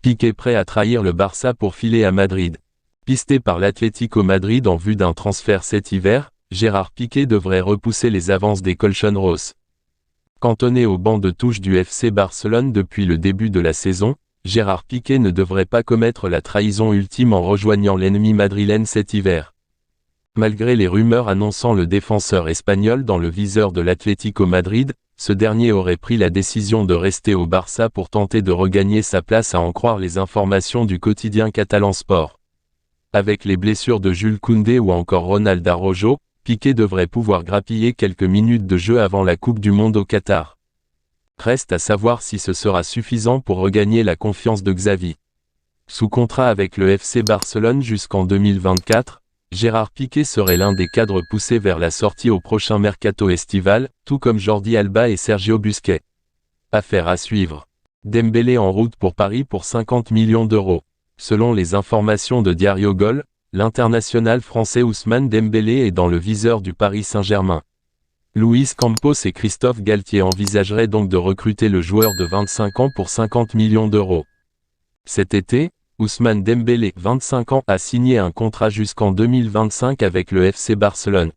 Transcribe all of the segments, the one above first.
Piqué prêt à trahir le Barça pour filer à Madrid. Pisté par l'Atlético Madrid en vue d'un transfert cet hiver, Gérard Piqué devrait repousser les avances des Colchoneros. Cantonné au banc de touche du FC Barcelone depuis le début de la saison, Gérard Piqué ne devrait pas commettre la trahison ultime en rejoignant l'ennemi madrilène cet hiver. Malgré les rumeurs annonçant le défenseur espagnol dans le viseur de l'Atlético Madrid, ce dernier aurait pris la décision de rester au Barça pour tenter de regagner sa place à en croire les informations du quotidien catalan Sport. Avec les blessures de Jules Koundé ou encore Ronald Araujo, Piqué devrait pouvoir grappiller quelques minutes de jeu avant la Coupe du Monde au Qatar. Reste à savoir si ce sera suffisant pour regagner la confiance de Xavi. Sous contrat avec le FC Barcelone jusqu'en 2024, Gérard Piqué serait l'un des cadres poussés vers la sortie au prochain mercato estival, tout comme Jordi Alba et Sergio Busquets. Affaire à suivre. Dembélé en route pour Paris pour 50 millions d'euros. Selon les informations de Diario Gol, l'international français Ousmane Dembélé est dans le viseur du Paris Saint-Germain. Luis Campos et Christophe Galtier envisageraient donc de recruter le joueur de 25 ans pour 50 millions d'euros. Cet été, Ousmane Dembélé, 25 ans, a signé un contrat jusqu'en 2025 avec le FC Barcelone.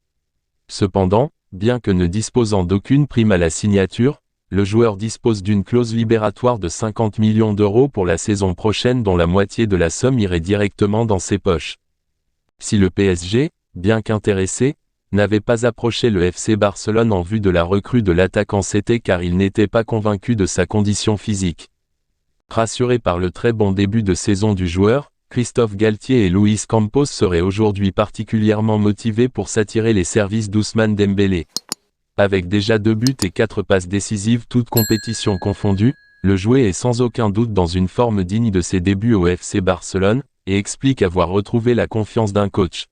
Cependant, bien que ne disposant d'aucune prime à la signature, le joueur dispose d'une clause libératoire de 50 millions d'euros pour la saison prochaine dont la moitié de la somme irait directement dans ses poches. Si le PSG, bien qu'intéressé, n'avait pas approché le FC Barcelone en vue de la recrue de l'attaquant, c'était car il n'était pas convaincu de sa condition physique. Rassurés par le très bon début de saison du joueur, Christophe Galtier et Luis Campos seraient aujourd'hui particulièrement motivés pour s'attirer les services d'Ousmane Dembélé. Avec déjà 2 buts et 4 passes décisives toutes compétitions confondues, le joueur est sans aucun doute dans une forme digne de ses débuts au FC Barcelone, et explique avoir retrouvé la confiance d'un coach.